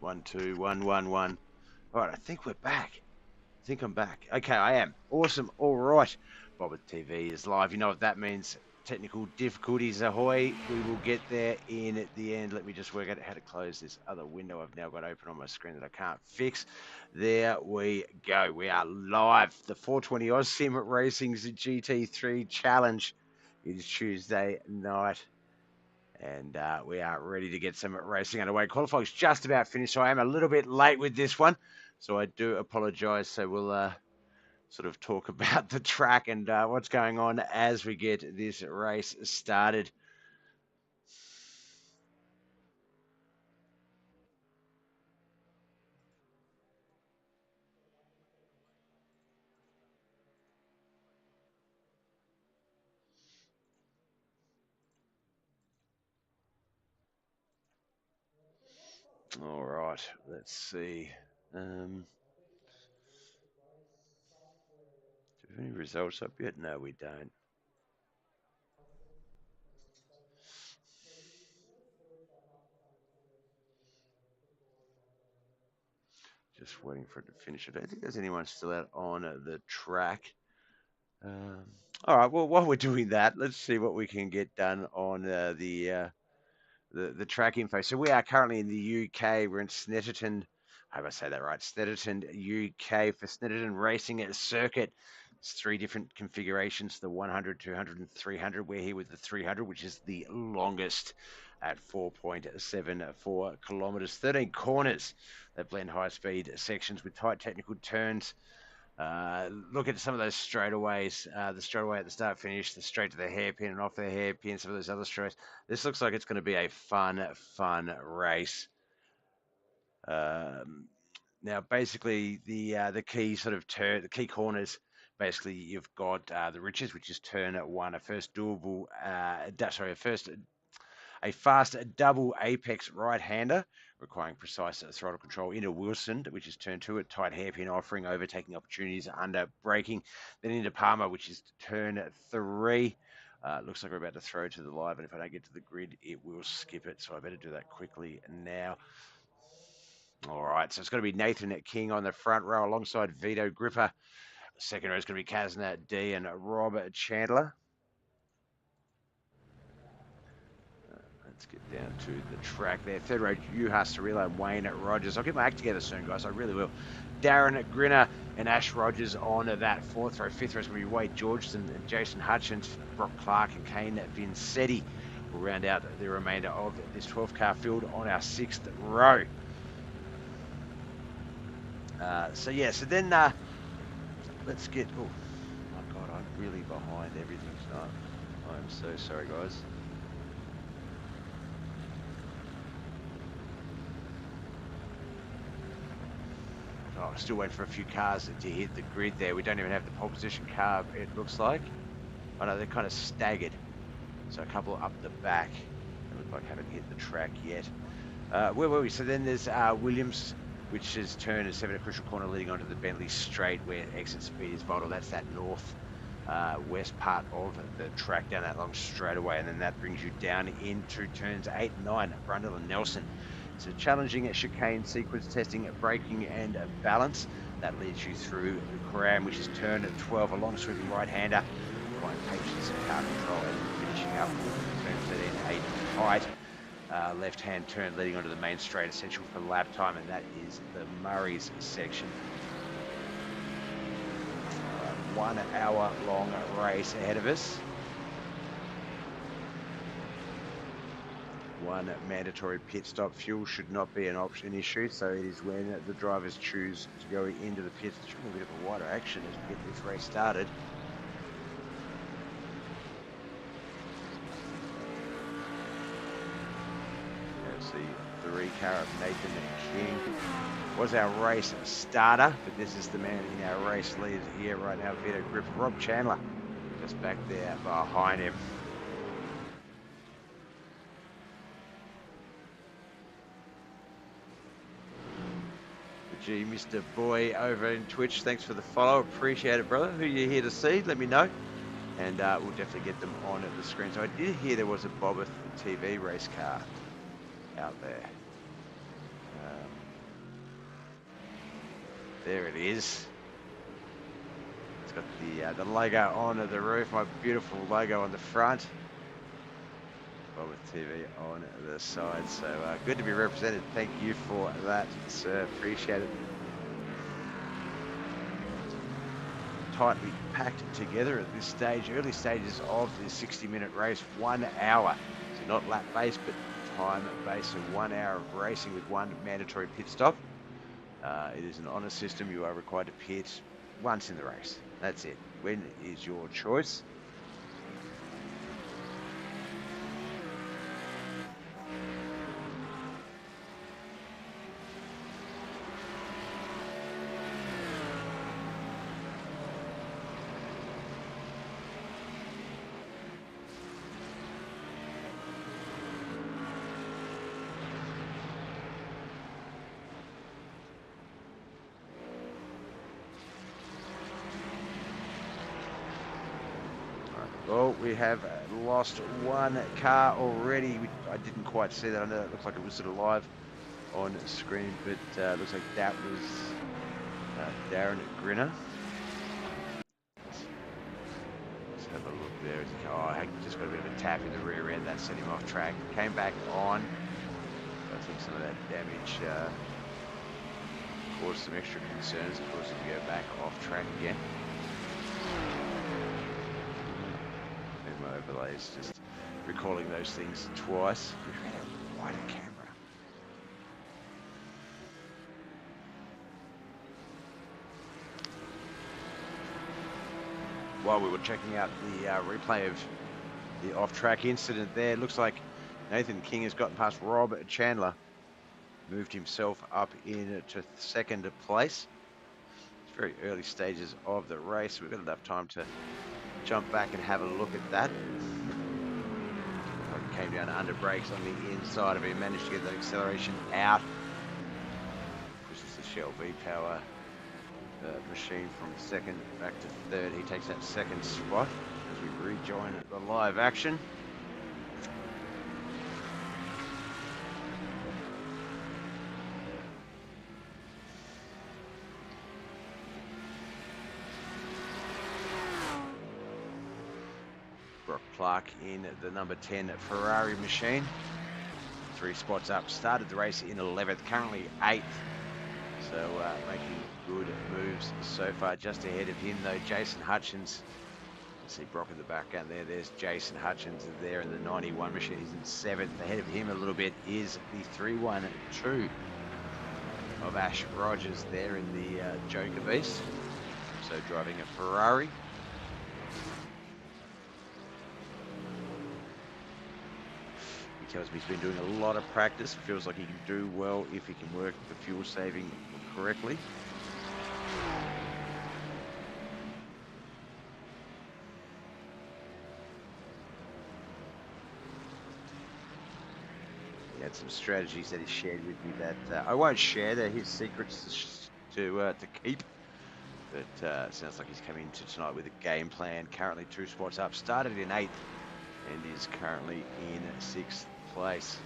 1, 2, 1, 1, 1. All right, I think we're back. I think I'm back. Okay, I am. Awesome. All right. BobbethTV is live. You know what that means. Technical difficulties ahoy. We will get there in the end. Let me just work out how to close this other window I've now got open on my screen that I can't fix. There we go. We are live. The 420 Oz Sim Racing's GT3 Challenge. It is Tuesday night. And we are ready to get some racing underway. Qualifying's just about finished, so I am a little bit late with this one. So I do apologise. So we'll sort of talk about the track and what's going on as we get this race started. All right, let's see. Do we have any results up yet? No, we don't. Just waiting for it to finish. I don't think there's anyone still out on the track. All right, well, while we're doing that, let's see what we can get done on the track info. So we are currently in the UK. We're in Snetterton. I hope I say that right. Snetterton, UK for Snetterton Racing Circuit. It's 3 different configurations, the 100, 200, and 300. We're here with the 300, which is the longest at 4.74 kilometers. 13 corners that blend high-speed sections with tight technical turns. Look at some of those straightaways, the straightaway at the start finish, the straight to the hairpin and off the hairpin, some of those other straights. This looks like it's going to be a fun race. Now, basically, the key sort of turn, the key corners, basically, you've got the Riches, which is turn 1, a first doable, a fast double apex right-hander requiring precise throttle control into Wilson, which is turn 2 at tight hairpin, offering overtaking opportunities under braking. Then into Palmer, which is turn 3. Looks like we're about to throw to the live, and if I don't get to the grid, it will skip it. So I better do that quickly now. All right, so it's going to be Nathan King on the front row alongside Vito Gripper. Second row is going to be Kazna D and Rob Chandler. Let's get down to the track there. Third row, Juhas Cirillo and Wayne Rogers. I'll get my act together soon, guys. I really will. Darren Grinner and Ash Rogers on that fourth row. Fifth row is going to be Wade Georgeson and Jason Hutchins, Brock Clark and Kane Vincetti. We'll round out the remainder of this 12-car field on our 6th row. So then let's get... Oh, my God, I'm really behind everything tonight. I'm so sorry, guys. Oh, still waiting for a few cars to hit the grid there. We don't even have the pole position car, it looks like. I know they're kind of staggered. So a couple up the back. They look like haven't hit the track yet. Where were we? So then there's Williams, which is turn at 7 at crucial corner leading onto the Bentley straight where exit speed is vital. That's that north west part of the track down that long straightaway. And then that brings you down into turns 8 and 9, Brundle and Nelson. It's a challenging chicane sequence testing braking and balance. That leads you through the Coram, which is turn at 12, a long sweeping right-hander. Quite patience and car control and finishing up turn 13, 8 tight. Left-hand turn leading onto the main straight, essential for lap time, and that is the Murray's section. 1 hour long race ahead of us. 1 mandatory pit stop. Fuel should not be an option issue, so it is when the drivers choose to go into the pits. It's a bit of a wider action as we get this race started. There's the 3-car of Nathan King. Was our race starter, but this is the man in our race lead here right now, Vito Grip. Rob Chandler just back there behind him. Gee, Mr. Boy over in Twitch, thanks for the follow. Appreciate it, brother. Who you here to see? Let me know. And we'll definitely get them on the screen. So I did hear there was a BobbethTV race car out there. There it is. It's got the logo on the roof, my beautiful logo on the front. BobbethTV on the side. So good to be represented. Thank you for that, sir. Appreciate it. Tightly packed together at this stage. Early stages of the 60-minute race, 1 hour. So not lap based, but time based. So 1 hour of racing with one mandatory pit stop. It is an honour system. You are required to pit once in the race. That's it. When is your choice? Well, we have lost one car already. I didn't quite see that. I know it looked like it was sort of live on screen, but looks like that was Darren Grinner. Let's have a look there. Oh, I just got a bit of a tap in the rear end. That sent him off track. Came back on. I think some of that damage caused some extra concerns. Of course, if you go back off track again. My overlays, just recalling those things twice. We had a wider camera. While we were checking out the replay of the off-track incident there, it looks like Nathan King has gotten past Rob Chandler, moved himself up into second place. It's very early stages of the race. We've got enough time to jump back and have a look at that. Came down under brakes on the inside of him, managed to get that acceleration out. Pushes the Shell V-Power machine from second back to third. He takes that second spot as we rejoin the live action. Clark in the number 10 Ferrari machine. 3 spots up. Started the race in 11th, currently 8th. So making good moves so far. Just ahead of him though, Jason Hutchins. You see Brock in the background there. There's Jason Hutchins there in the 91 machine. He's in 7th. Ahead of him a little bit is the 312 of Ash Rogers there in the Joker Beast. So driving a Ferrari. Tells me he's been doing a lot of practice. Feels like he can do well if he can work the fuel saving correctly. He had some strategies that he shared with me that I won't share. They're his secrets to keep. But it sounds like he's coming into tonight with a game plan. Currently 2 spots up. Started in 8th and is currently in 6th place.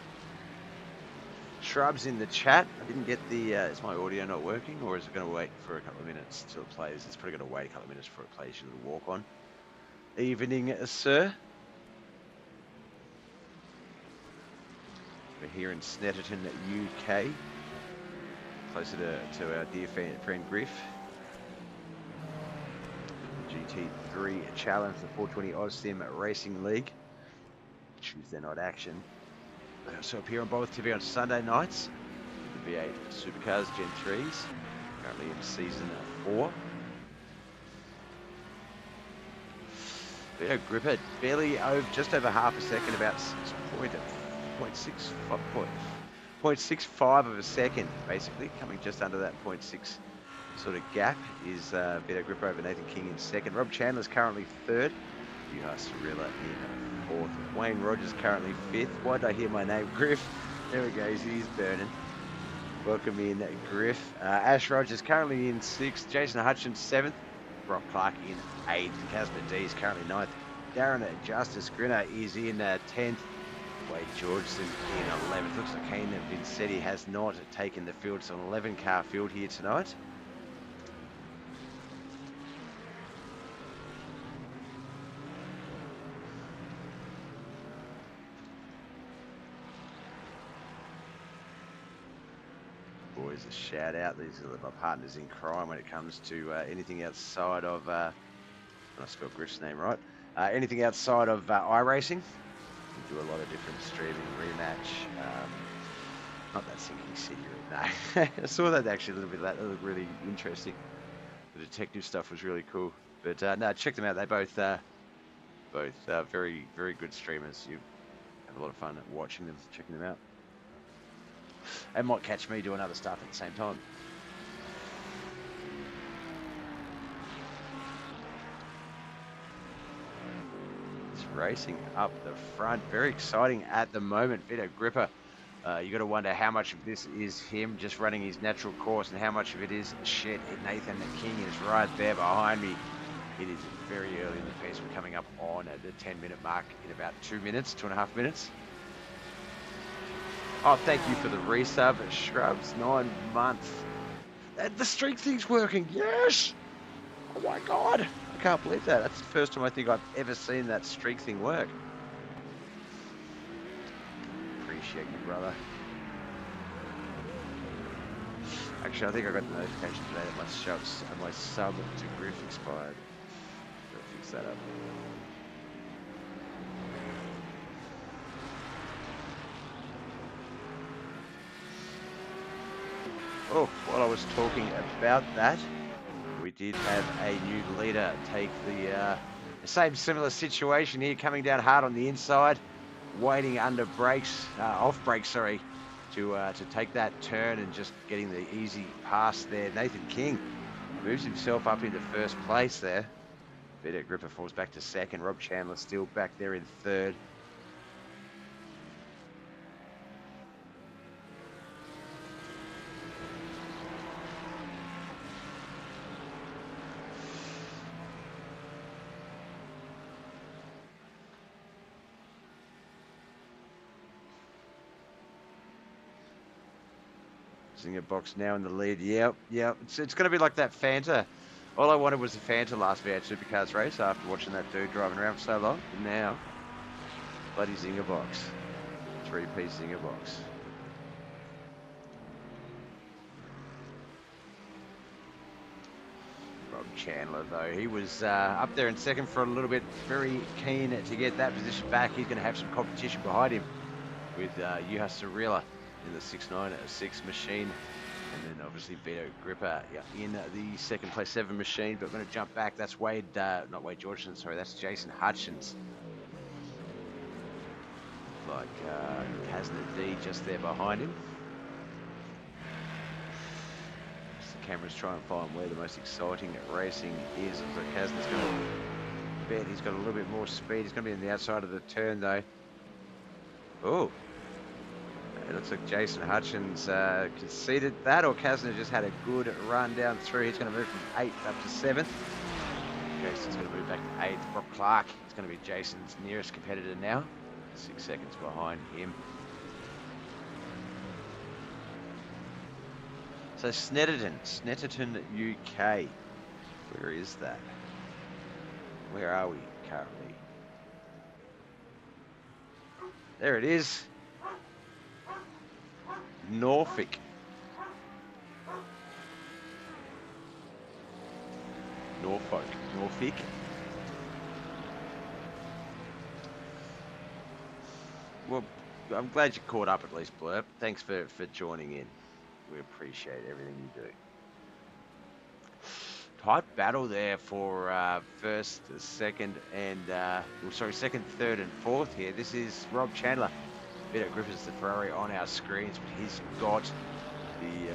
Shrubs in the chat. I didn't get the is my audio not working, or is it going to wait for a couple of minutes till it plays? It's probably going to wait a couple of minutes before it plays your little walk on. Evening, sir. We're here in Snetterton, UK, closer to our dear friend Griff. GT3 Challenge, the 420 AusSim Racing League. Tuesday night action. We also appear on BobbethTV on Sunday nights with the V8 Supercars Gen 3s, currently in season 4. Beto Gripper, barely over, just over half a second, about 0.65 of a second, basically, coming just under that 0.6 sort of gap is Beto Gripper over Nathan King in second. Rob Chandler's currently third. Juha Cirilla in 4th. Wayne Rogers currently 5th. Why did I hear my name? Griff. There we go. He's burning. Welcome in, Griff. Ash Rogers currently in 6th. Jason Hutchins 7th. Brock Clark in 8th. Casper D is currently 9th. Darren Justice Grinner is in 10th. Wade Georgeson in 11th. Looks like Kane Vincetti has not taken the field. It's an 11-car field here tonight. always a shout out. These are my partners in crime when it comes to anything outside of, I spelled Griff's name right, anything outside of iRacing. We do a lot of different streaming, rematch, not that sinking city, no. I saw that actually a little bit of that. That looked really interesting. The detective stuff was really cool. But no, check them out. They both very, very good streamers. You have a lot of fun watching them, checking them out. And might catch me doing other stuff at the same time. It's racing up the front. Very exciting at the moment. Vito Gripper. You got to wonder how much of this is him just running his natural course and how much of it is shit. Nathan the King is right there behind me. It is very early in the piece. We're coming up on the 10-minute mark in about 2 minutes, 2.5 minutes. Oh, thank you for the resub, Shrubs. 9 months. The streak thing's working. Yes! Oh my God. I can't believe that. That's the first time I think I've ever seen that streak thing work. Appreciate you, brother. Actually, I think I got the notification today that my sub to Griff expired. Gotta fix that up. Oh, while I was talking about that, we did have a new leader take the same similar situation here, coming down hard on the inside, waiting under brakes, off brakes, sorry, to take that turn and just getting the easy pass there. Nathan King moves himself up into first place there. Vito Gripper falls back to second. Rob Chandler still back there in third. Zinger box now in the lead. Yep. It's going to be like that Fanta. All I wanted was a Fanta last V8 Supercars race after watching that dude driving around for so long. And now, bloody Zinger box. 3-piece Zinger box. Rob Chandler, though, he was up there in second for a little bit. Very keen to get that position back. He's going to have some competition behind him with Juha Surila in the 696 machine, and then obviously Vito Gripper in the second place 7 machine. But we're going to jump back. That's not Wade Georgeson, sorry, that's Jason Hutchins. Like Kazna D just there behind him. As the cameras try and find where the most exciting racing is. So Kazna's going to bet he's got a little bit more speed. He's going to be on the outside of the turn though. Oh. It looks like Jason Hutchins conceded that, or Kazna just had a good run down through. He's going to move from 8th up to 7th. Jason's going to move back to 8th. Brock Clark is going to be Jason's nearest competitor now. 6 seconds behind him. So Snetterton, UK. Where is that? Where are we currently? There it is. Norfolk. Well, I'm glad you caught up at least, Blurp. Thanks for joining in. We appreciate everything you do. Tight battle there for first, second, and second, third, and fourth here. This is Rob Chandler. Vito Gripper's the Ferrari on our screens, but he's got the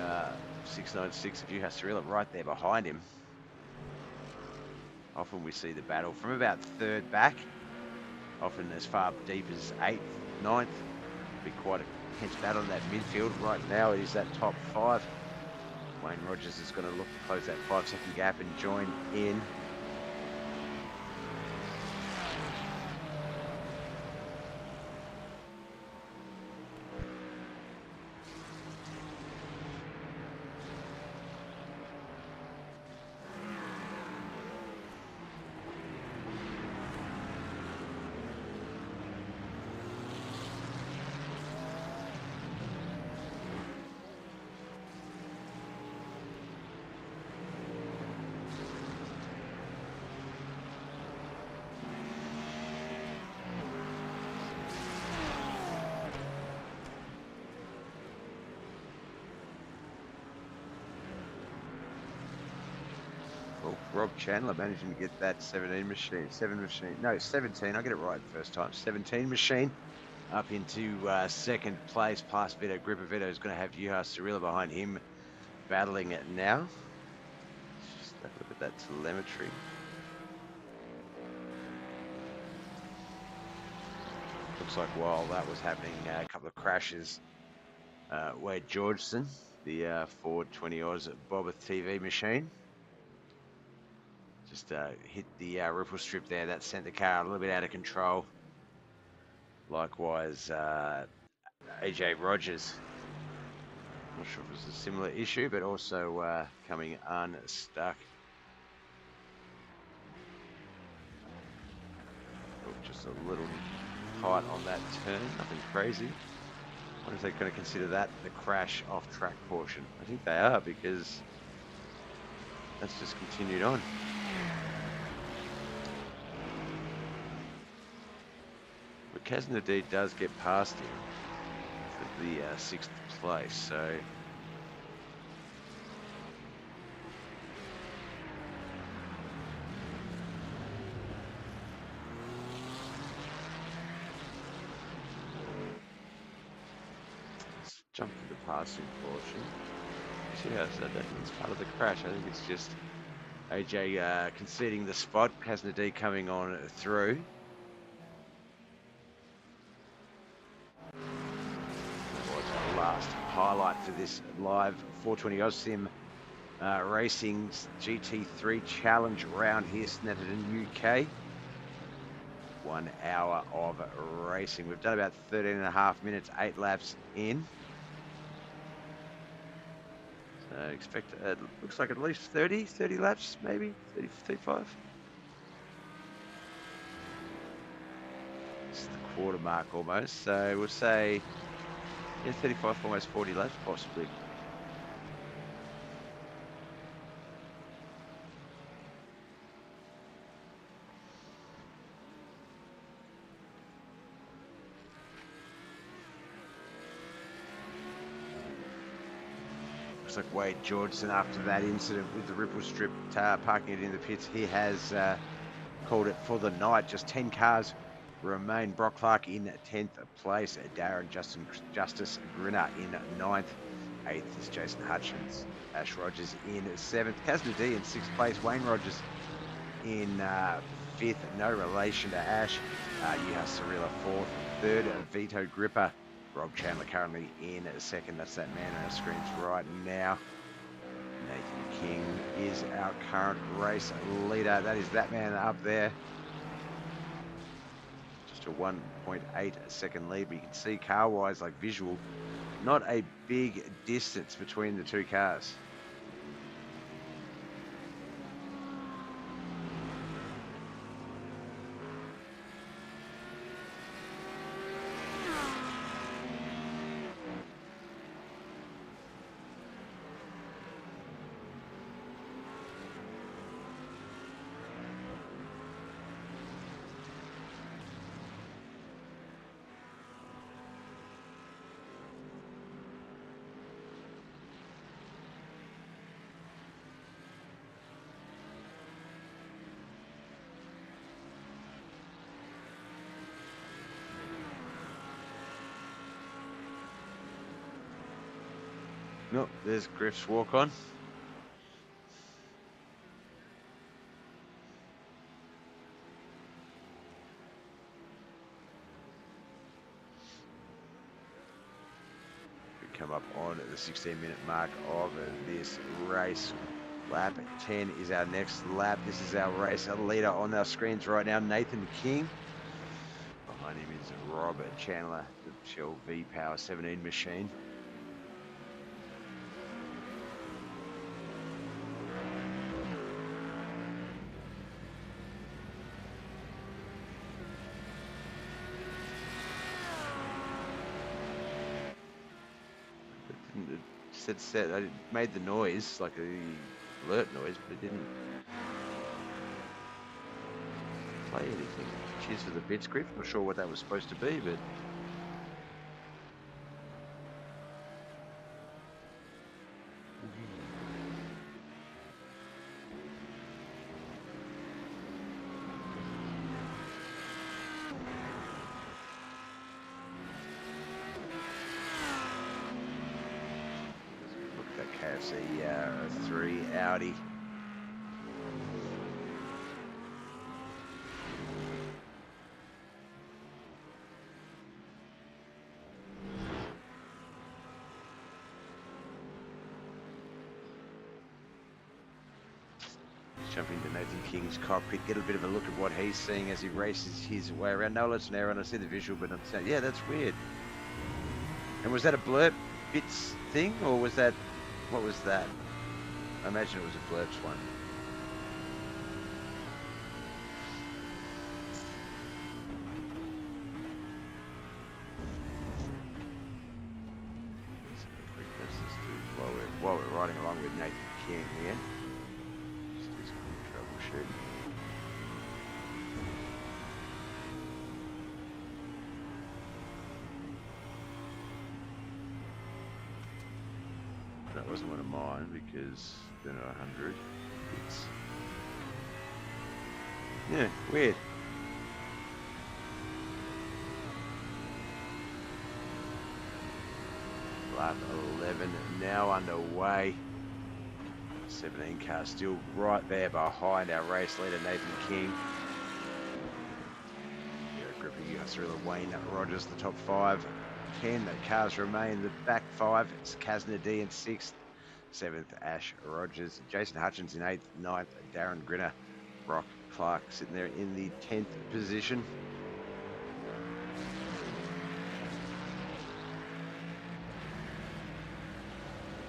696 of Juha Surila right there behind him. Often we see the battle from about third back, often as far deep as 8th, 9th. Be quite a intense battle in that midfield. Right now it is that top 5. Wayne Rogers is going to look to close that 5-second gap and join in. Rob Chandler managing to get that 17 machine. No, 17. I get it right first time. 17 machine up into second place past Vito. Gripper Vito is going to have Juha Cirilla behind him battling it now. Just have a look at that telemetry. Looks like while that was happening, a couple of crashes. Wade Georgeson, the Ford 20 Oz BobbethTV machine, just hit the ripple strip there. That sent the car a little bit out of control. Likewise, AJ Rogers. Not sure if it was a similar issue, but also coming unstuck. Oh, just a little tight on that turn, nothing crazy. I wonder if they're going to consider that the crash off track portion. I think they are, because that's just continued on. But Kaznadid does get past him for the 6th place, so let's jump to the passing portion. See how I said that it's part of the crash. I think it's just AJ conceding the spot, Kaznadid coming on through. Last highlight for this live 420 OzSim Racing GT3 Challenge round here, Snetterton, UK. 1 hour of racing. We've done about 13.5 minutes, 8 laps in. So expect, looks like at least 30 laps, maybe 30, 35. It's the quarter mark almost. So we'll say, yeah, 35, almost 40 laps possibly. Looks like Wade Georgeson, after that incident with the ripple strip, parking it in the pits, he has called it for the night. Just 10 cars remain. Brock Clark in 10th place. Darren Justice Grinner in 9th. 8th is Jason Hutchins. Ash Rogers in 7th. Kaznadid in 6th place. Wayne Rogers in 5th. No relation to Ash. Juha Cirilla 4th. 3rd, Vito Gripper. Rob Chandler currently in 2nd. That's that man on our screens right now. Nathan King is our current race leader. That is that man up there. Just a 1.8 second lead, but you can see car-wise, like visual, not a big distance between the two cars. Nope, there's Griff's walk on. We come up on the 16-minute mark of this race. Lap 10 is our next lap. This is our race leader on our screens right now, Nathan King. Behind him is Robert Chandler, the Shell V-Power 17 machine. It said I made the noise, like the alert noise, but it didn't play anything. Cheers for the bits, Griff. Not sure what that was supposed to be, but That's a 3 Audi. Jump into Nathan King's cockpit, get a bit of a look at what he's seeing as he races his way around. No, it's an error, and I see the visual, but I'm saying, yeah, that's weird. And was that a blurb bits thing, or was that, what was that? I imagine it was a blurbs one. While we're riding along with Nathan King here. Just do some troubleshooting. That wasn't one of mine because they're not 100. It's, yeah, weird. Lap 11 now underway. 17 car still right there behind our race leader Nathan King. Gripping through the Wayne Rogers, the top 5. 10 cars remain. The back 5, it's Kazna D in 6th. 7th, Ash Rogers. Jason Hutchins in 8th. 9th, Darren Grinner. Brock Clark sitting there in the 10th position.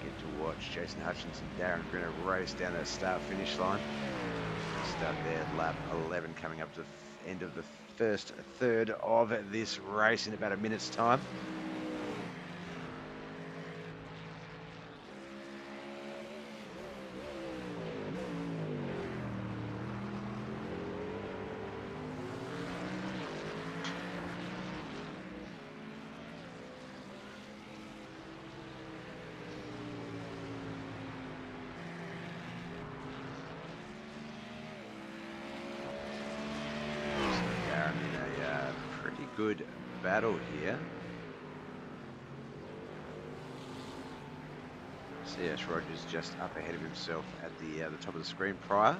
Get to watch Jason Hutchins and Darren Grinner race down the start-finish line. Start there at lap 11, coming up to the end of the first third of this race in about a minute's time. Good battle here. CS Rogers just up ahead of himself at the top of the screen prior.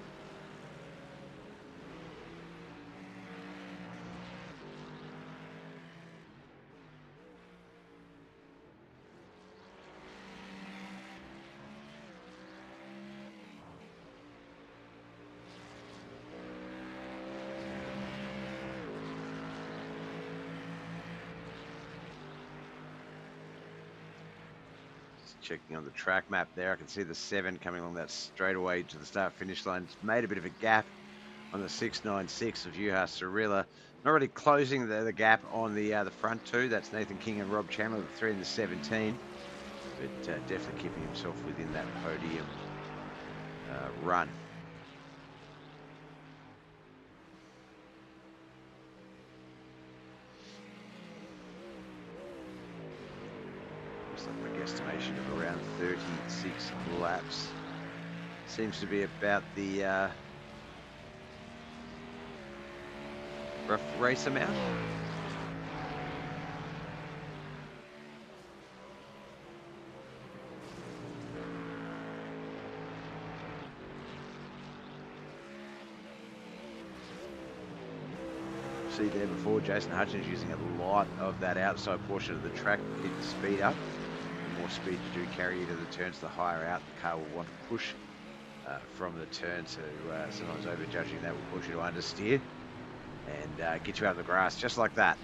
Checking on the track map there, I can see the 7 coming along that straightaway to the start-finish line. It's made a bit of a gap on the 696 of Juha Cirilla. Not really closing the gap on the front 2. That's Nathan King and Rob Chandler, the 3 and the 17. But definitely keeping himself within that podium run. Like my guesstimation of around 36 laps. Seems to be about the rough race amount. See there before, Jason Hutchins using a lot of that outside portion of the track to keep the speed up. The more speed you do carry you to the turns, the higher out the car will want to push from the turn. So sometimes overjudging that will push you to understeer and get you out of the grass just like that.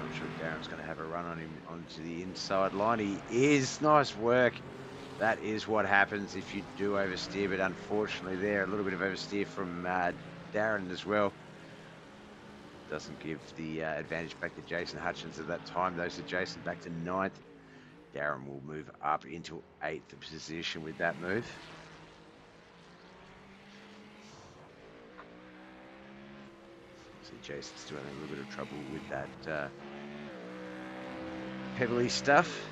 I'm sure Darren's going to have a run on him onto the inside line. He is. Nice work. That is what happens if you do oversteer, but unfortunately there, a little bit of oversteer from Darren as well. Doesn't give the advantage back to Jason Hutchins at that time, though, so Jason back to 9th. Darren will move up into 8th position with that move. See Jason's still having a little bit of trouble with that pebbly stuff.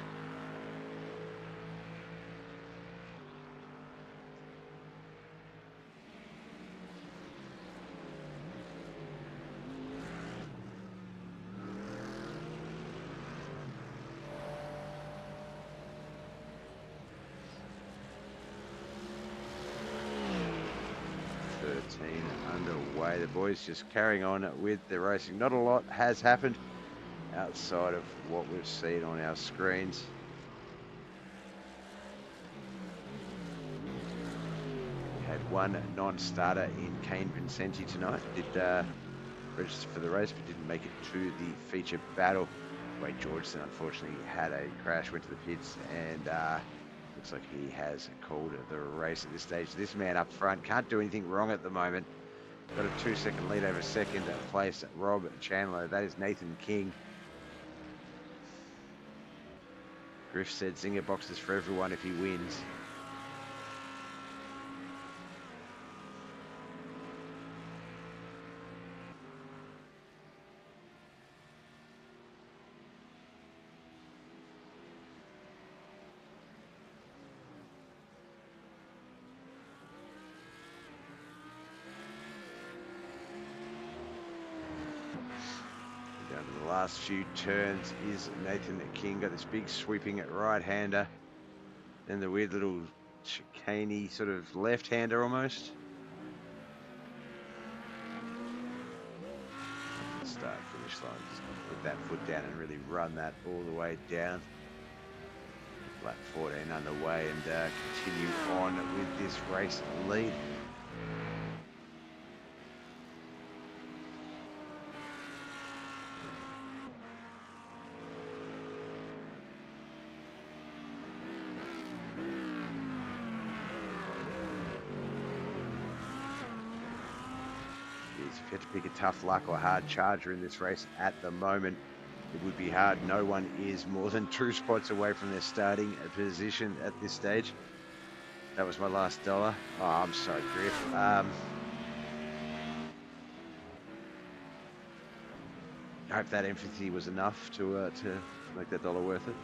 17 underway. The boys just carrying on with the racing. Not a lot has happened outside of what we've seen on our screens. We had one non-starter in Kane Vincenti tonight. Did register for the race, but didn't make it to the feature battle. Wade Georgeson unfortunately had a crash, went to the pits, and looks like he has called the race at this stage. This man up front can't do anything wrong at the moment. Got a 2-second lead over second place Rob Chandler. That is Nathan King. Griff said zinger boxes for everyone if he wins. Down to the last few turns is Nathan King. Got this big sweeping right-hander. Then the weird little chicaney sort of left-hander almost. Start finish line, just put that foot down and really run that all the way down. Lap 14 underway and continue on with this race lead. If you had to pick a tough luck or hard charger in this race at the moment, it would be hard. No one is more than 2 spots away from their starting position at this stage. That was my last dollar. Oh, I'm sorry, Griff. I hope that empathy was enough to make that dollar worth it.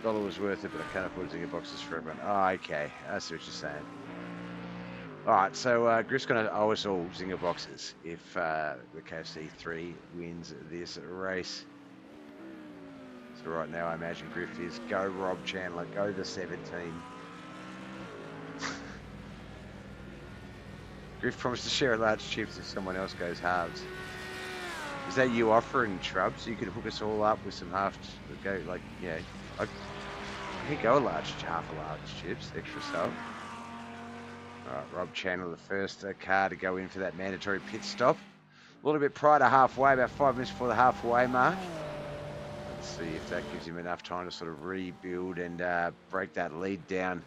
Dollar was worth it, but I can't afford zinger boxes for everyone. Oh, okay. I see what you're saying. All right, so Griff's going to owe us all zinger boxes if the KFC 3 wins this race. So right now, I imagine Griff is go Rob Chandler, go the 17. Griff promised to share a large chips if someone else goes halves. Is that you offering Shrubs? You could hook us all up with some half, go like, yeah. Here you go, half a large chips, extra salt. All right, Rob Chandler, the first car to go in for that mandatory pit stop. A little bit prior to halfway, about 5 minutes before the halfway mark. Let's see if that gives him enough time to sort of rebuild and break that lead down.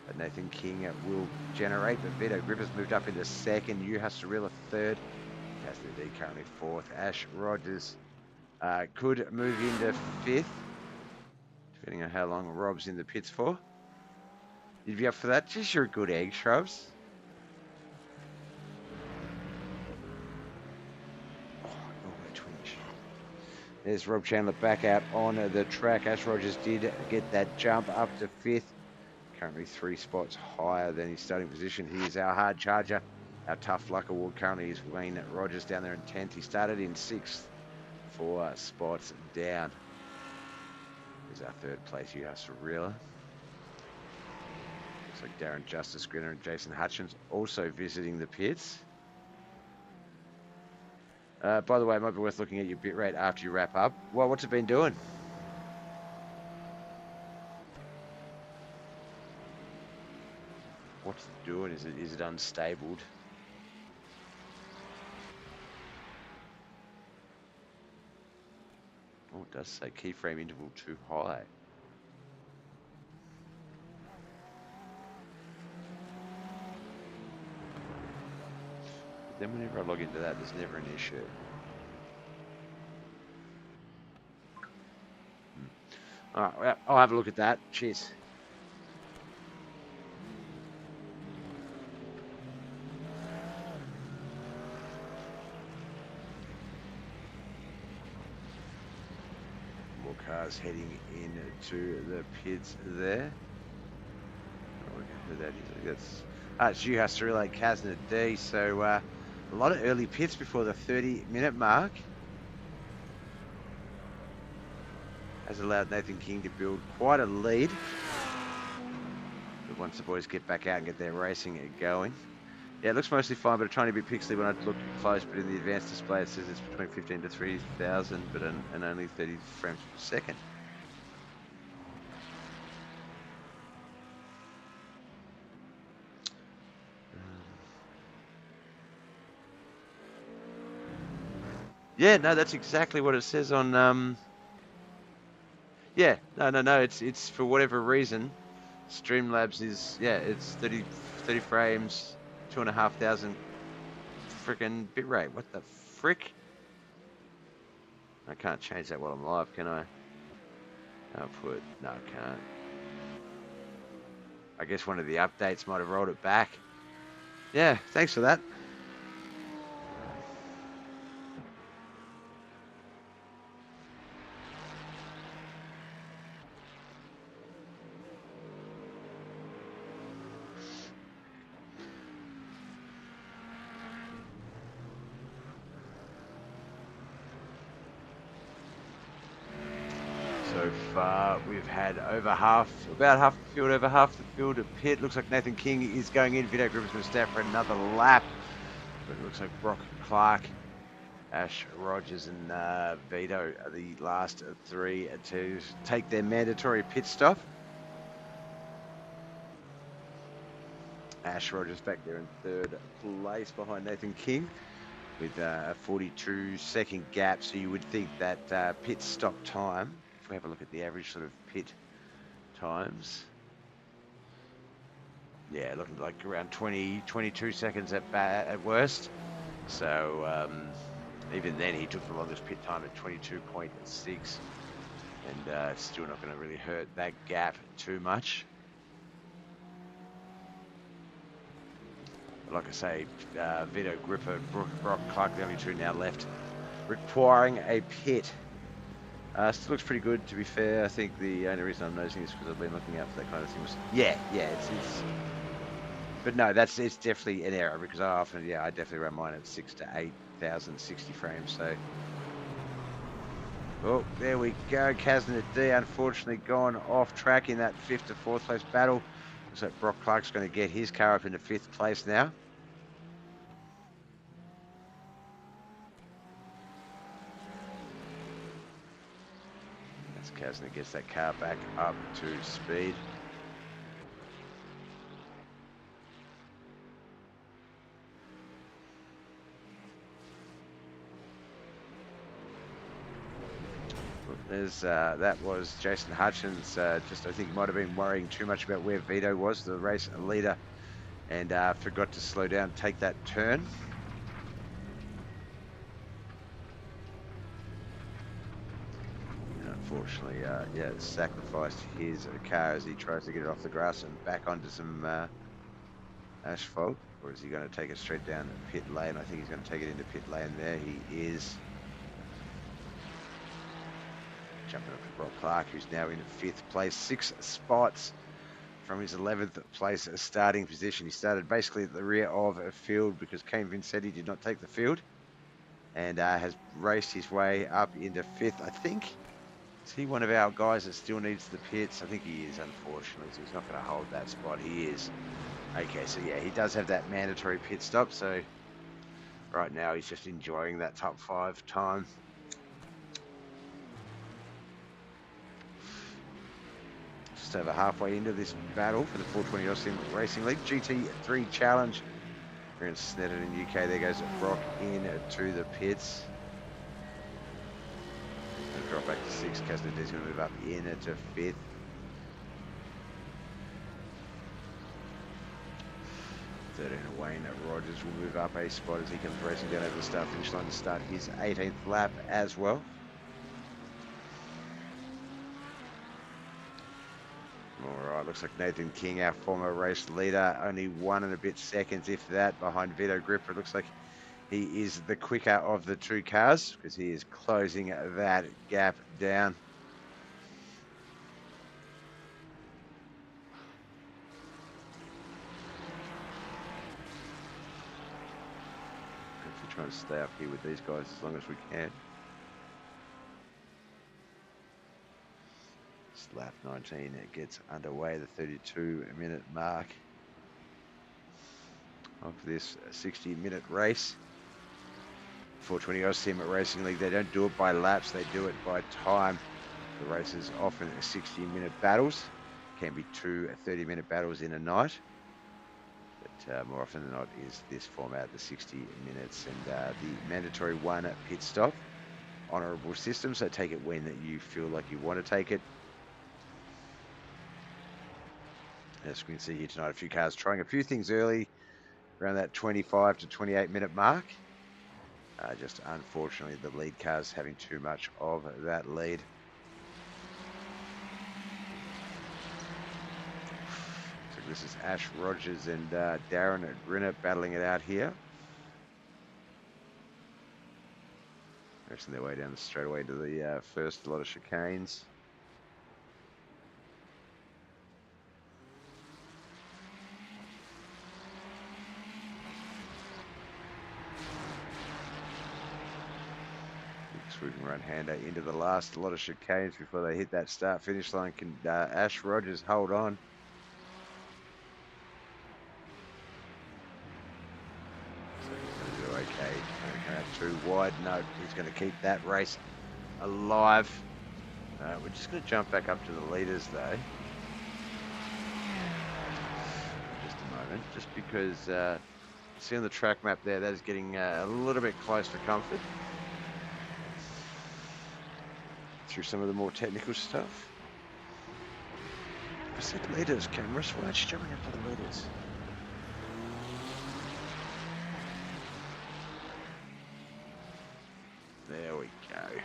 But Nathan King will generate. But Vito Griffiths moved up into second. Hastarilla third. Cassidy D currently fourth. Ash Rogers could move into fifth, depending on how long Rob's in the pits for. You'd be up for that? Just you're a good egg, Shrubs. Oh, twinge. There's Rob Chandler back out on the track. Ash Rogers did get that jump up to fifth. Currently 3 spots higher than his starting position. He is our hard charger. Our tough luck award currently is Wayne Rogers down there in 10th. He started in 6th, 4 spots down. There's our 3rd place, Hastarilla. Looks like Darren Justice Grinner and Jason Hutchins also visiting the pits. By the way, it might be worth looking at your bit rate after you wrap up. Well, what's it been doing? What's it doing? Is it unstabled? Oh, it does say keyframe interval too high. Then whenever I log into that, there's never an issue. All right, well, I'll have a look at that. Cheers. More cars heading into the pits there. Oh, who that is? That's it's Juhas to relay Kazna D. So a lot of early pits before the 30-minute mark has allowed Nathan King to build quite a lead. But once the boys get back out and get their racing going. Yeah, it looks mostly fine, but a tiny bit pixely when I look close. But in the advanced display, it says it's between 15 to 3,000, but and only 30 frames per second. Yeah, no, that's exactly what it says on. Yeah, no. It's for whatever reason, Streamlabs is it's 30 frames, 2,500 freaking bitrate. What the frick? I can't change that while I'm live, can I? Output. No, I can't. I guess one of the updates might have rolled it back. Yeah, thanks for that. So far, we've had about half the field, over half the field at pit. Looks like Nathan King is going in. Video Group is going to stay for another lap. But it looks like Brock Clark, Ash Rogers, and Vito are the last three to take their mandatory pit stop. Ash Rogers back there in third place behind Nathan King with a 42-second gap. So you would think that pit stop time, if we have a look at the average sort of pit times, yeah, looking like around 22 seconds at worst. So even then, he took the longest pit time at 22.6, and it's still not going to really hurt that gap too much. Like I say, Vito Gripper, Brock Clark, the only two now left, requiring a pit. Still looks pretty good, to be fair. I think the only reason I'm noticing is because I've been looking out for that kind of thing. It's but no, it's definitely an error, because I definitely run mine at 6,000 to 8,000 60 frames. So, oh, there we go. Kazna D unfortunately gone off track in that 5th to 4th place battle. Looks like Brock Clark's going to get his car up into 5th place now. As Kazna gets that car back up to speed. That was Jason Hutchins. Just I think he might have been worrying too much about where Vito was, the race leader, and forgot to slow down, take that turn. And unfortunately, sacrificed his car as he tries to get it off the grass and back onto some asphalt. Or is he going to take it straight down the pit lane? I think he's going to take it into pit lane there. He is. Jumping up to Brock Clark, who's now in 5th place, 6 spots from his 11th place starting position. He started basically at the rear of a field because Kane Vincetti did not take the field, and has raced his way up into 5th. I think, is he one of our guys that still needs the pits? I think he is, unfortunately, so he's not going to hold that spot. He is. Okay, so yeah, he does have that mandatory pit stop, so right now he's just enjoying that top 5 time. Just over halfway into this battle for the 420 Austin Racing League GT3 Challenge. We're in Snetterton, UK. There goes Brock in to the pits. Going to drop back to 6. Kazna D's going to move up in to 5th. Wayne Rogers will move up a spot as he comes racing down over the start finish line to start his 18th lap as well. All right, looks like Nathan King, our former race leader, only 1 and a bit seconds, if that, behind Vito Gripper. It looks like he is the quicker of the 2 cars because he is closing that gap down. Hopefully trying to stay up here with these guys as long as we can. Lap 19, it gets underway, the 32-minute mark of this 60-minute race. 420 Oz Sim Racing League, they don't do it by laps, they do it by time. The race is often 60-minute battles. Can be 2 30-minute battles in a night. But more often than not is this format, the 60 minutes, and the mandatory 1 pit stop. Honourable system, so take it when you feel like you want to take it. As we can see here tonight, a few cars trying a few things early, around that 25 to 28-minute mark. Just unfortunately, the lead cars having too much of that lead. So this is Ash Rogers and Darren Grinner battling it out here. Racing their way down the straightaway to the first lot of chicanes. Swooping right-hander into the last lot of chicanes before they hit that start-finish line. Can Ash Rogers hold on? So he's going to do okay. Going to come out too wide. No, he's going to keep that race alive. We're just going to jump back up to the leaders, though. Just a moment. Just because, see on the track map there, that is getting a little bit close for comfort. Through some of the more technical stuff. I said leaders, cameras. Why aren't you jumping up to the leaders? There we go.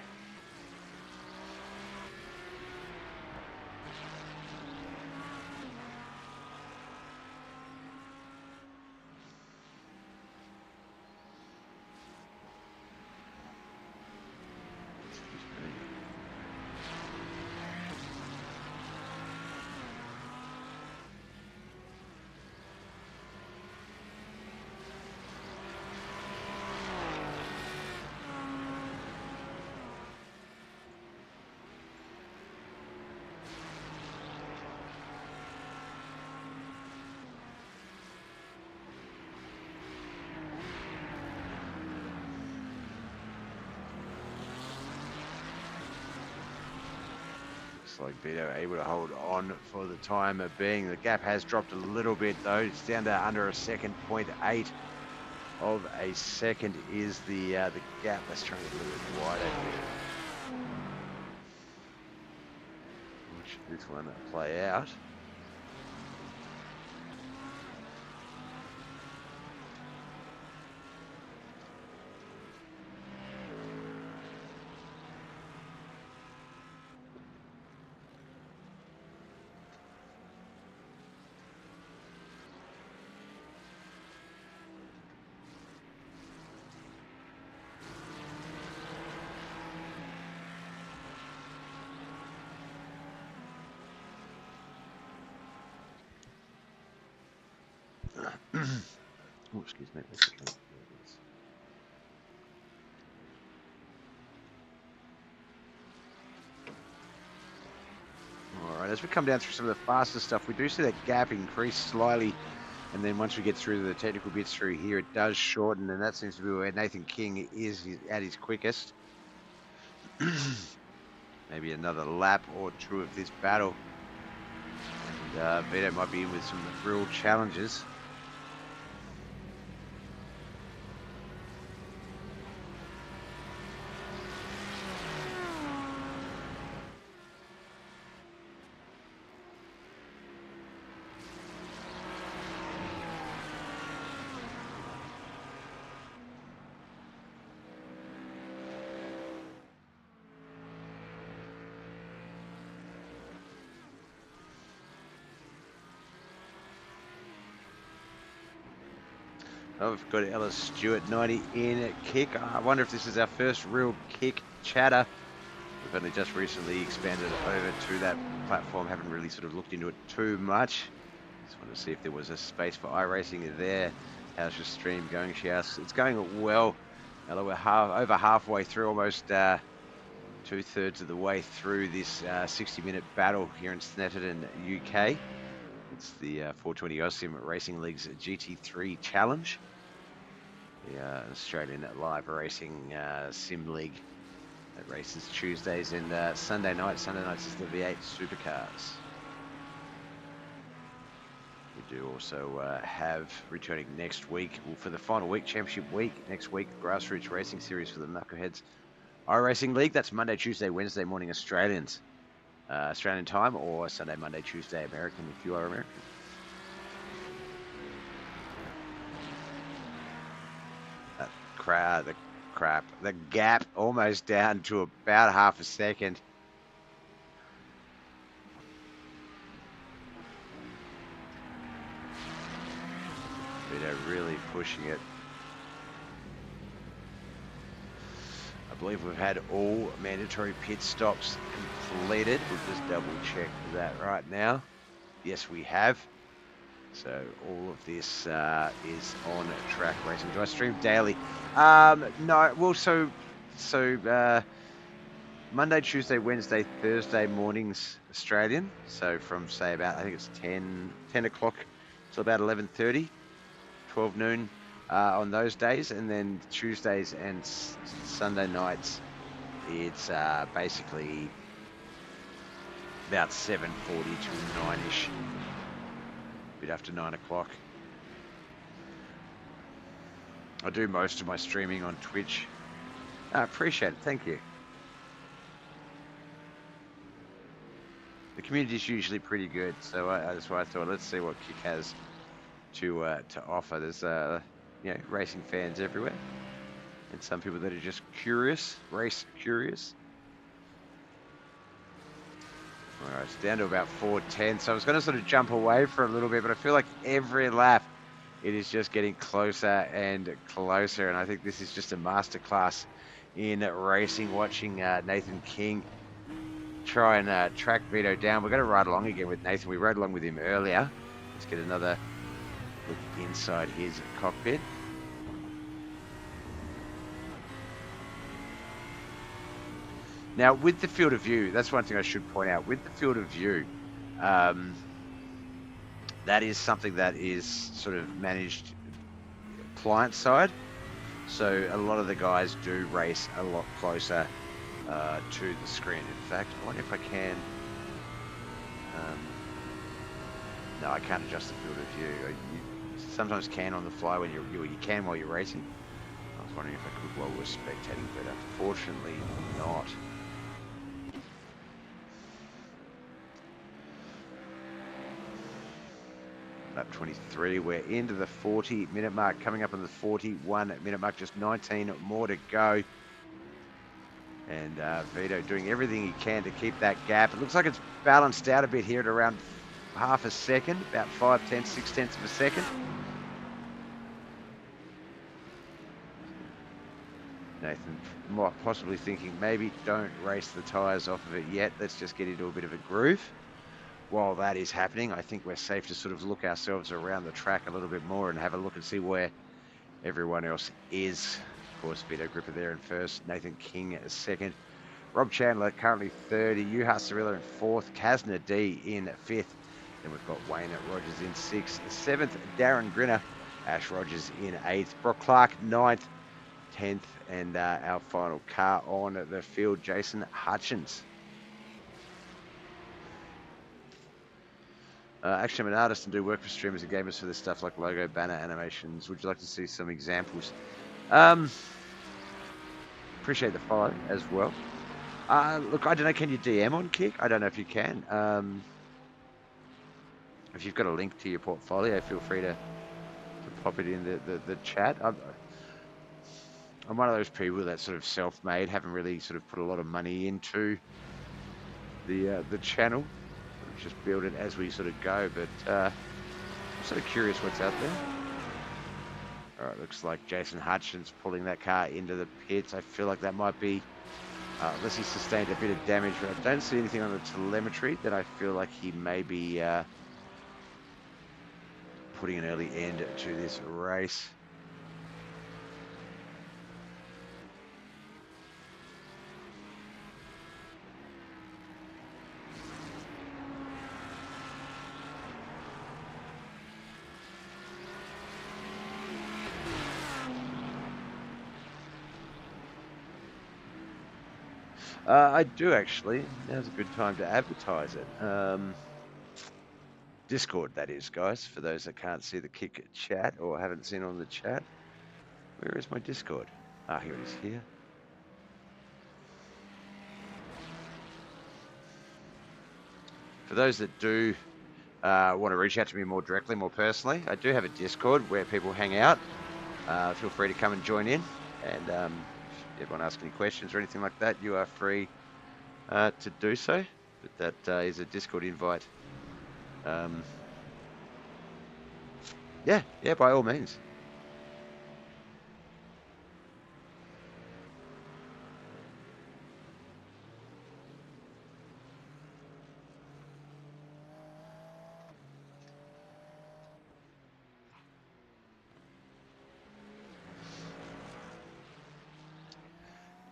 Like Vito able to hold on for the time of being. The gap has dropped a little bit though. It's down to under a second. 0.8 of a second is the gap. Let's try and get a little bit wider here. Watch this one play out. Oh, excuse me. All right, as we come down through some of the faster stuff, we do see that gap increase slightly, and then once we get through the technical bits through here, it does shorten, and that seems to be where Nathan King is at his quickest. Maybe another lap or two of this battle. And Vito might be in with some real challenges. Oh, we've got Ellis Stewart 90 in kick. I wonder if this is our first real kick chatter. We've only just recently expanded over to that platform. Haven't really sort of looked into it too much. Just wanted to see if there was a space for iRacing there. How's your stream going? She asks. It's going well. Ella, we're over halfway through, almost 2/3 of the way through this 60-minute battle here in Snetterton, UK. It's the 420 Aussim Racing League's GT3 Challenge, the Australian live racing sim league that races Tuesdays and Sunday nights. Sunday nights is the V8 Supercars. We do also have returning next week, well, for the final week, Championship Week, next week, Grassroots Racing Series for the Knuckleheads iRacing League. That's Monday, Tuesday, Wednesday morning Australian time, or Sunday, Monday, Tuesday American if you are American. The gap almost down to about half a second. They're really pushing it. I believe we've had all mandatory pit stops completed. We'll just double check that right now. Yes, we have. So all of this is on track racing. Do I stream daily? No. Well, so Monday, Tuesday, Wednesday, Thursday mornings Australian. So from say about, I think it's 10 o'clock till about 11:30, 12 noon on those days, and then Tuesdays and Sunday nights, it's basically about 7:40 to 9ish. Bit after 9 o'clock. I do most of my streaming on Twitch. I appreciate it. Thank you. The community is usually pretty good, so that's why I thought let's see what Kick has to offer. There's racing fans everywhere, and some people that are just curious, race curious. All right, it's down to about 4:10. So I was going to sort of jump away for a little bit, but I feel like every lap it is just getting closer and closer. And I think this is just a masterclass in racing, watching Nathan King try and track Vito down. We're going to ride along again with Nathan. We rode along with him earlier. Let's get another look inside his cockpit. Now, with the field of view, that's one thing I should point out. With the field of view, that is something that is sort of managed client side. So a lot of the guys do race a lot closer to the screen. In fact, I wonder if I can. No, I can't adjust the field of view. You sometimes can on the fly when you can while you're racing. I was wondering if I could while we're spectating, but unfortunately not. Lap 23, we're into the 40-minute mark, coming up on the 41-minute mark, just 19 more to go. And Vito doing everything he can to keep that gap. It looks like it's balanced out a bit here at around half a second, about 5/10, 6/10 of a second. Nathan possibly thinking maybe don't race the tyres off of it yet. Let's just get into a bit of a groove. While that is happening, I think we're safe to sort of look ourselves around the track a little bit more and have a look and see where everyone else is. Of course, Vito Gripper there in first, Nathan King second, Rob Chandler currently third, Juha Cirillo in fourth, Kazna D in fifth. Then we've got Wayne Rogers in sixth, seventh, Darren Grinner, Ash Rogers in eighth, Brock Clark ninth, 10th, and our final car on the field, Jason Hutchins. Actually, I'm an artist and do work for streamers and gamers for this stuff like logo, banner, animations. Would you like to see some examples? Appreciate the follow as well. Look, I don't know, can you DM on Kick? I don't know if you can. If you've got a link to your portfolio, feel free to pop it in the chat. I'm one of those people that's sort of self-made, haven't really sort of put a lot of money into the channel. Just build it as we sort of go, but I'm sort of curious what's out there. All right, looks like Jason Hutchins pulling that car into the pits. I feel like that might be, unless he sustained a bit of damage, but I don't see anything on the telemetry that I feel like he may be putting an early end to this race. I do actually. Now's a good time to advertise it. Discord, that is, guys, for those that can't see the Kick chat or haven't seen on the chat. Where is my Discord? Ah, here it is here. For those that do want to reach out to me more directly, more personally, I do have a Discord where people hang out. Feel free to come and join in. And if everyone asks any questions or anything like that, you are free to do so. But that is a Discord invite. Yeah, by all means.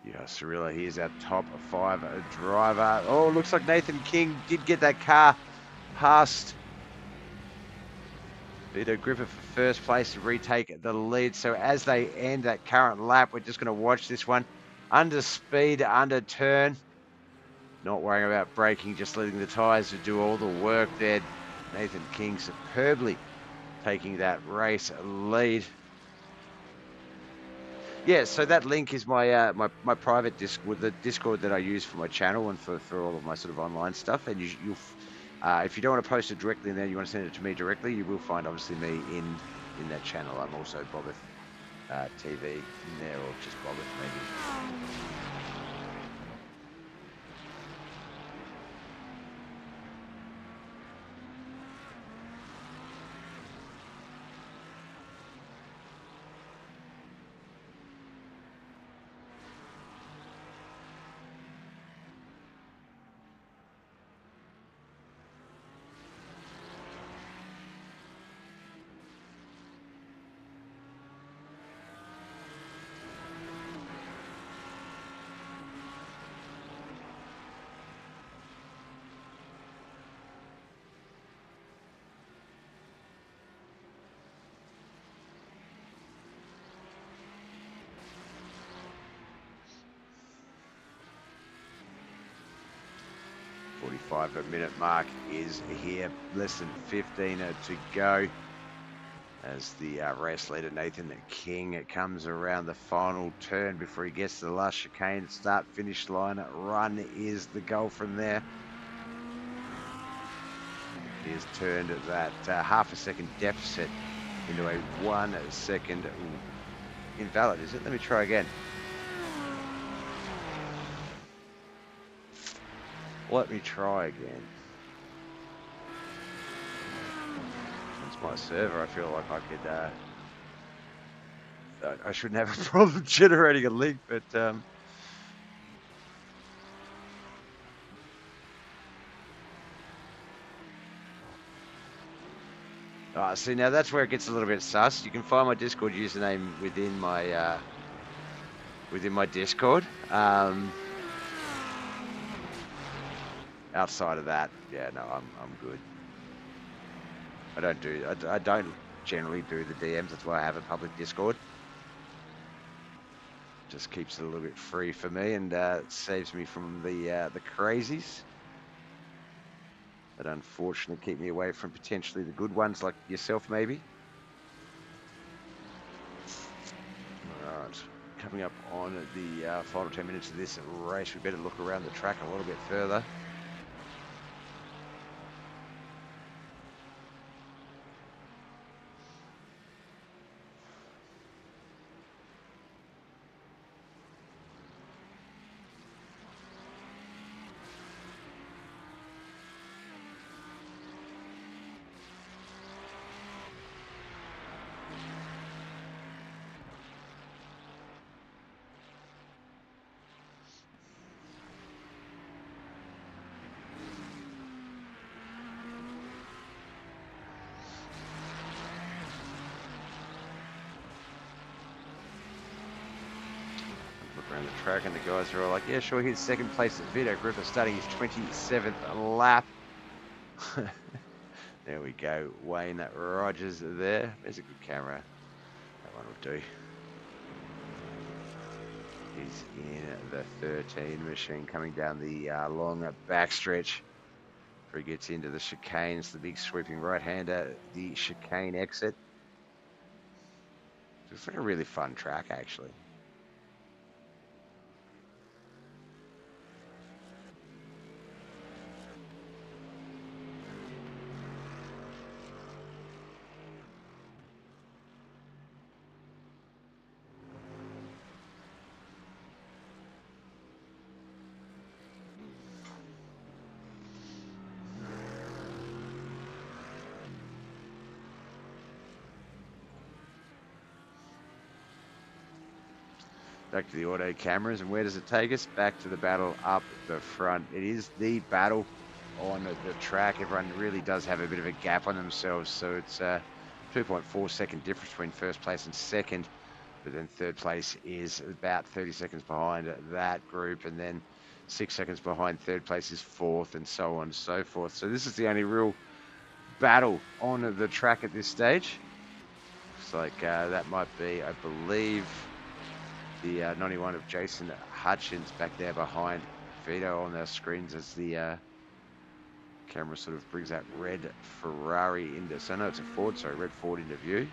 Yeah, Cirilla, here's our top 5 driver. Oh, looks like Nathan King did get that car past Vito Griffith for first place to retake the lead. So as they end that current lap, we're just going to watch this one. Under speed, under turn. Not worrying about braking, just letting the tyres do all the work there. Nathan King superbly taking that race lead. Yeah, so that link is my my private Discord, the Discord that I use for my channel and for all of my sort of online stuff. And you'll if you don't want to post it directly in there, you want to send it to me directly, you will find obviously me in that channel. I'm also BobbethTV in there, or just Bobbeth maybe. 45-minute mark is here, less than 15 to go as the race leader Nathan King comes around the final turn before he gets to the last chicane. Start finish line run is the goal from there. He has turned that half a second deficit into a 1 second. Invalid, is it? Let me try again. Let me try again. It's my server. I feel like I could. I shouldn't have a problem generating a link, but see, now that's where it gets a little bit sus. You can find my Discord username within my Discord. Outside of that, yeah, no, I'm good. I don't generally do the DMs. That's why I have a public Discord. Just keeps it a little bit free for me, and saves me from the crazies that unfortunately keep me away from potentially the good ones like yourself, maybe. All right, coming up on the final 10 minutes of this race, we better look around the track a little bit further. around the track, and the guys are all like, yeah, sure, here's second place at Vito Gripper starting his 27th lap. There we go, Wayne Rogers there. There's a good camera. That one will do. He's in the 13 machine coming down the long backstretch before he gets into the chicanes, the big sweeping right-hander, the chicane exit. It's like a really fun track, actually. Back to the auto cameras, and where does it take us? Back to the battle up the front. It is the battle on the track. Everyone really does have a bit of a gap on themselves, so it's a 2.4 second difference between first place and second, but then third place is about 30 seconds behind that group, and then 6 seconds behind third place is fourth, and so on and so forth. So this is the only real battle on the track at this stage. Looks like that might be, I believe, the 91 of Jason Hutchins back there behind Vito on our screens as the camera sort of brings that red Ferrari into, so no, it's a Ford, sorry, red Ford into view.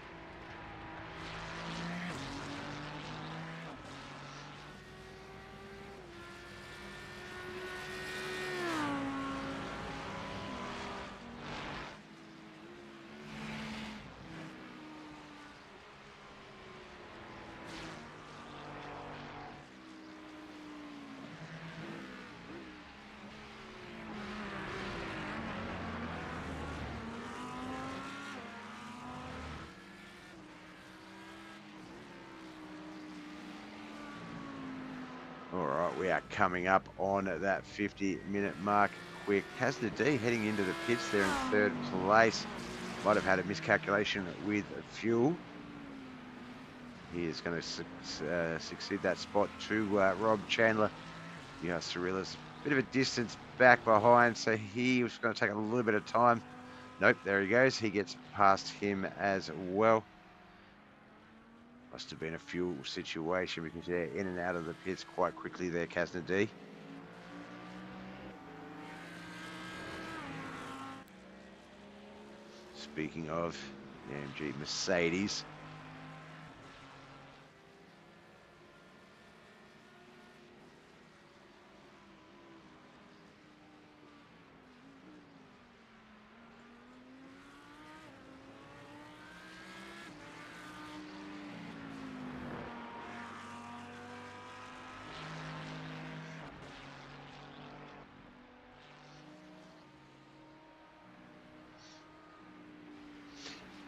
All right, we are coming up on that 50-minute mark quick. Hasna D heading into the pits there in third place. Might have had a miscalculation with fuel. He is going to succeed that spot to Rob Chandler. Yeah, Cirilla's a bit of a distance back behind, so he was going to take a little bit of time. Nope, there he goes. He gets past him as well. Must have been a fuel situation because they're in and out of the pits quite quickly there, Casna D. Speaking of the AMG Mercedes.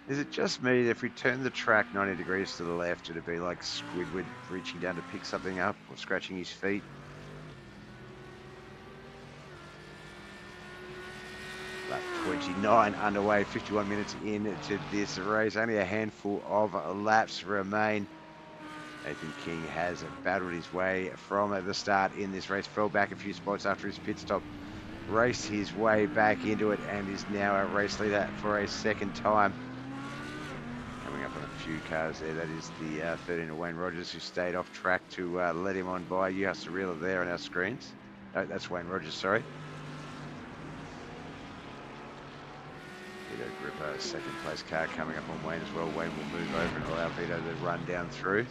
Is it just me that if we turn the track 90 degrees to the left, it'd be like Squidward reaching down to pick something up or scratching his feet? Lap 29 underway, 51 minutes into this race. Only a handful of laps remain. Nathan King has battled his way from the start in this race, fell back a few spots after his pit stop, raced his way back into it, and is now a race leader for a second time. Coming up on a few cars there, that is the 13 of Wayne Rogers, who stayed off track to let him on by. You have to reel it there on our screens. No, that's Wayne Rogers, sorry. Vito Gripper, second place car coming up on Wayne as well. Wayne will move over and allow Vito to run down through.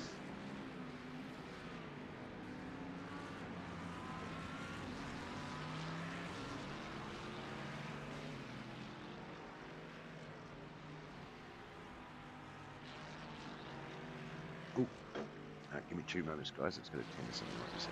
Give me 2 moments, guys. It's going to tend to something like this.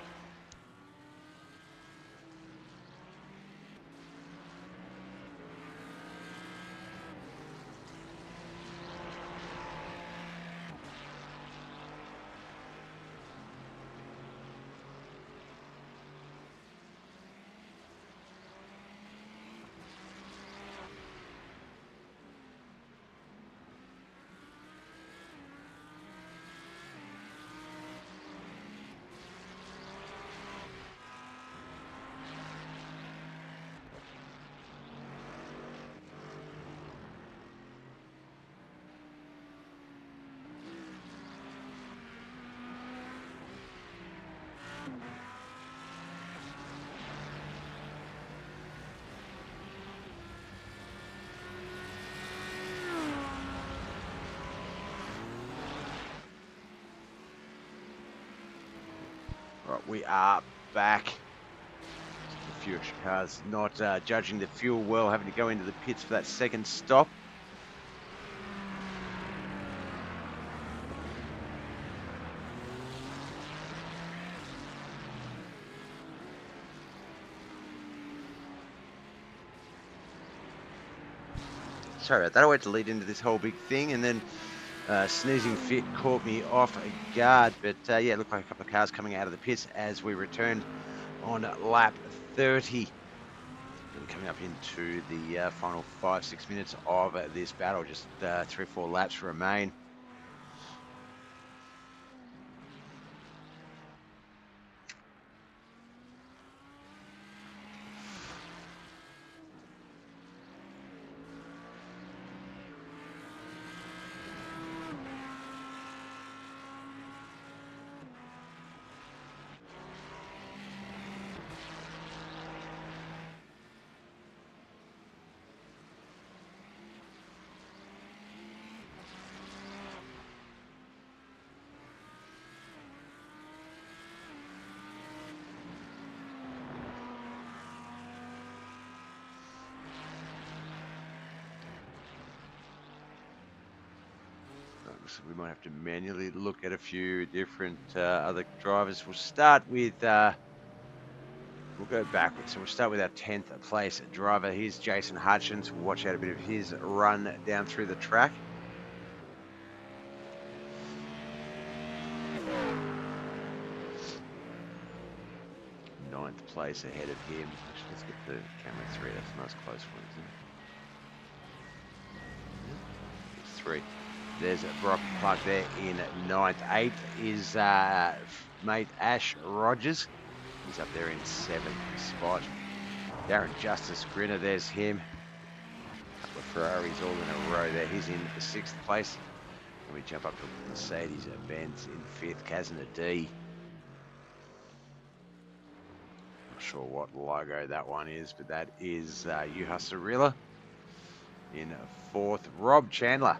Right, we are back. A few extra cars not judging the fuel well, having to go into the pits for that second stop. Sorry about that. I went to lead into this whole big thing, and then sneezing fit caught me off guard. But yeah, it looked like a couple of cars coming out of the pits as we returned on lap 30. And coming up into the final 5-6 minutes of this battle, just 3 or 4 laps remain. So we might have to manually look at a few different other drivers. We'll start with, we'll go backwards. So we'll start with our 10th place driver. Here's Jason Hutchins. We'll watch out a bit of his run down through the track. Ninth place ahead of him. Actually, let's get the camera 3. That's a nice close one, isn't it? It's 3. There's Brock Clark there in 9th. 8th is mate Ash Rogers. He's up there in 7th spot. Darren Justice Grinner, there's him. A couple of Ferraris all in a row there. He's in 6th place. And we jump up to Mercedes-Benz in 5th. Kazna D. Not sure what logo that one is, but that is Juha Cirilla. In 4th, Rob Chandler.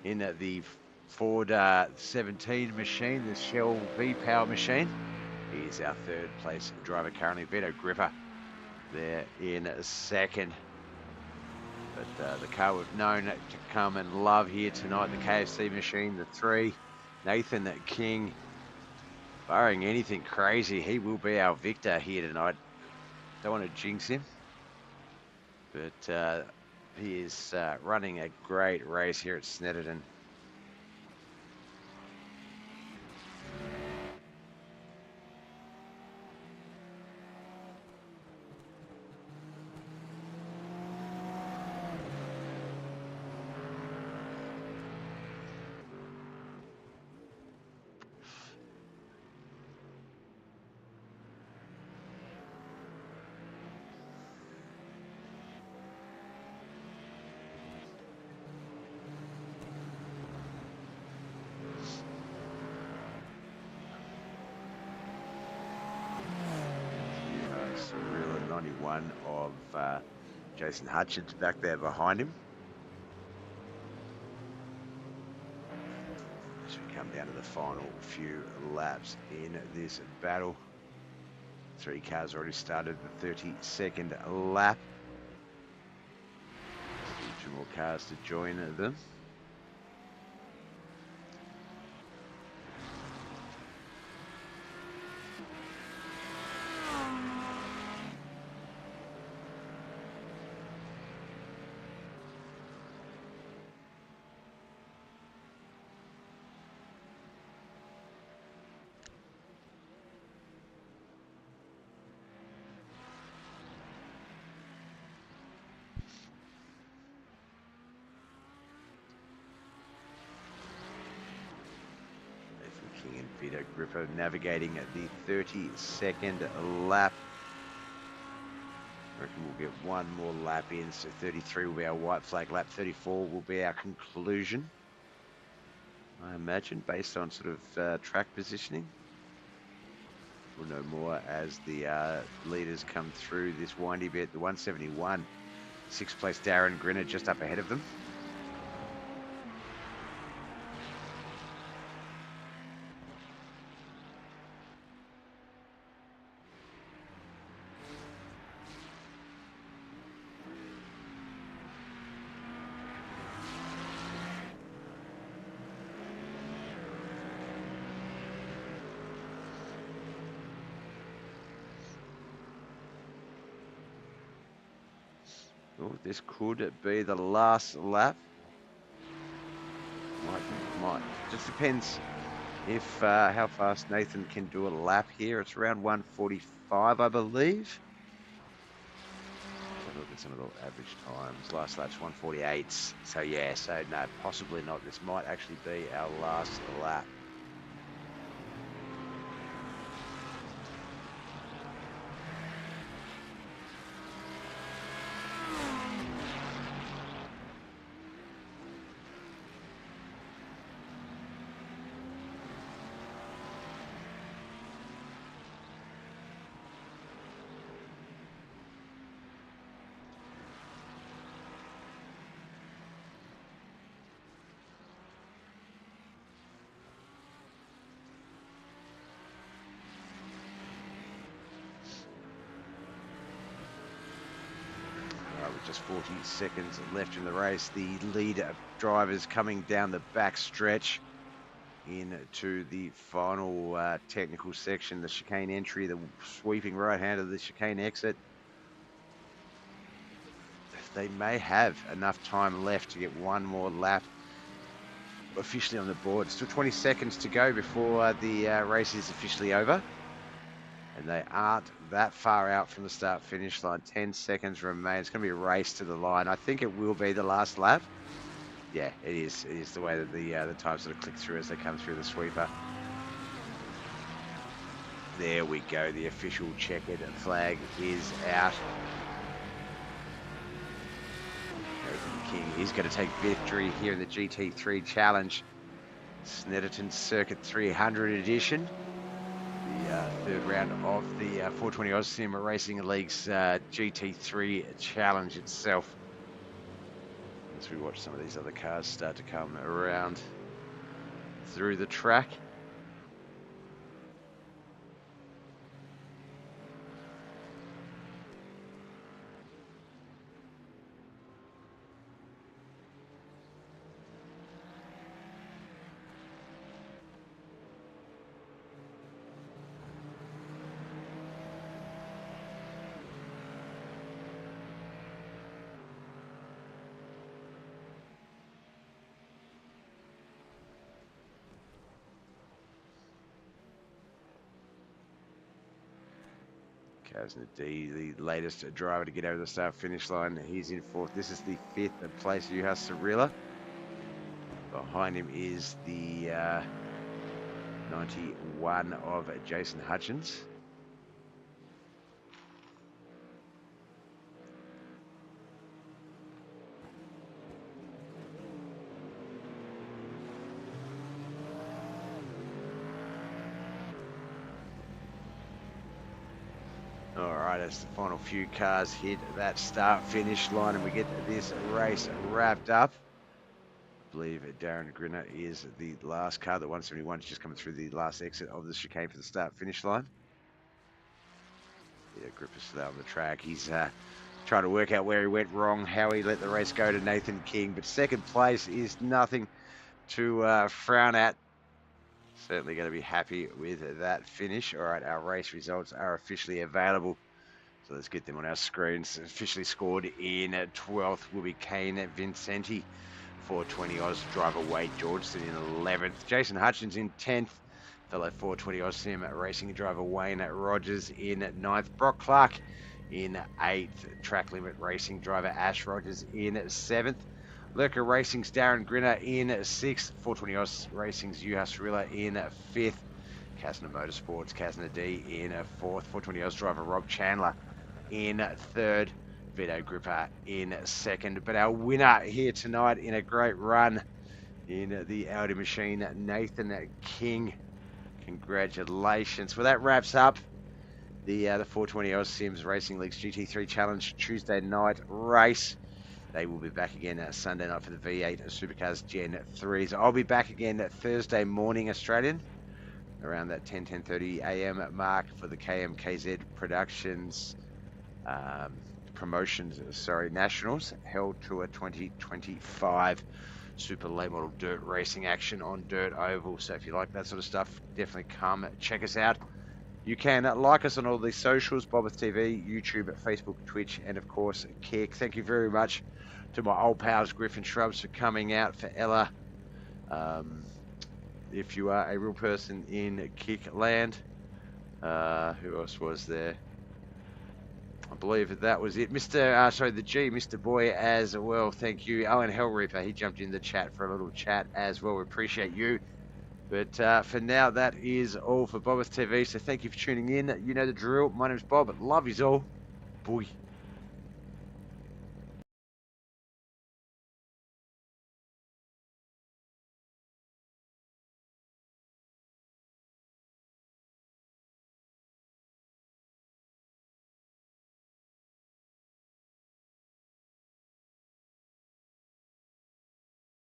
In the Ford 17 machine, the Shell V-Power machine. He is our 3rd place driver currently. Vito Gripper there in 2nd. But the car we've known to come and love here tonight, the KFC machine, the 3. Nathan King, barring anything crazy, he will be our victor here tonight. Don't want to jinx him, but he is running a great race here at Snetterton. Cirilla 91 of Jason Hutchins back there behind him. As we come down to the final few laps in this battle. 3 cars already started the 32nd lap. 2 more cars to join them. King and Vito Grippo navigating at the 32nd lap. I reckon we'll get one more lap in, so 33 will be our white flag lap, 34 will be our conclusion, I imagine, based on sort of track positioning. We'll know more as the leaders come through this windy bit. The 171, 6th place Darren Grinner just up ahead of them. Oh, this could be the last lap. Might. Just depends if how fast Nathan can do a lap here. It's around 1:45, I believe. Look at some of the average times. Last lap's 1:48. So yeah, so no, possibly not. This might actually be our last lap. With just 40 seconds left in the race, the leader drivers coming down the back stretch into the final technical section, the chicane entry, the sweeping right hand of the chicane exit. They may have enough time left to get one more lap officially on the board. Still 20 seconds to go before the race is officially over. And they aren't that far out from the start-finish line. 10 seconds remain. It's going to be a race to the line. I think it will be the last lap. Yeah, it is. It is the way that the time sort of click through as they come through the sweeper. There we go. The official checkered flag is out. Nathan King is going to take victory here in the GT3 Challenge. Snetterton Circuit 300 edition. The third round of the 420 Oz Sim Racing League's GT3 Challenge itself. As we watch some of these other cars start to come around through the track. D, the latest driver to get over the start-finish line. He's in fourth. This is the 5th place, Juha Cirilla. Behind him is the 91 of Jason Hutchins. All right, as the final few cars hit that start-finish line and we get this race wrapped up. I believe Darren Grinner is the last car. The 171 is just coming through the last exit of the chicane for the start-finish line. Yeah, Grippus there on the track. He's trying to work out where he went wrong, how he let the race go to Nathan King. But second place is nothing to frown at. Certainly going to be happy with that finish. All right, our race results are officially available. So let's get them on our screens. Officially scored in 12th will be Kane Vincenti. 420 Oz driver Wade Georgeson in 11th. Jason Hutchins in 10th. Fellow 420 Oz Sim racing driver Wayne Rogers in 9th. Brock Clark in 8th. Track Limit Racing driver Ash Rogers in 7th. Lurker Racing's Darren Grinner in 6th. 420 Oz Racing's Juha Cirilla in 5th. Casna Motorsports, Casna D in 4th. 420 Oz driver Rob Chandler in 3rd. Vito Gripper in 2nd. But our winner here tonight in a great run in the Audi machine, Nathan King. Congratulations. Well, that wraps up the 420 Oz Sims Racing League's GT3 Challenge Tuesday night race. They will be back again Sunday night for the V8 Supercars Gen 3s. I'll be back again Thursday morning Australian, around that 10:30 a.m. mark for the KMKZ Productions Nationals Hell Tour 2025 super late model dirt racing action on dirt oval. So if you like that sort of stuff, definitely come check us out. You can like us on all these socials, BobbethTV, YouTube, Facebook, Twitch, and of course Kick. Thank you very much to my old pals Griffin Shrubs for coming out, for Ella. If you are a real person in Kick land, who else was there? I believe that was it. Mr. Boy as well. Thank you. Owen Hellreaper, he jumped in the chat for a little chat as well. We appreciate you. But for now, that is all for BobbethTV. So thank you for tuning in. You know the drill. My name's Bob. Love yous all. Boy.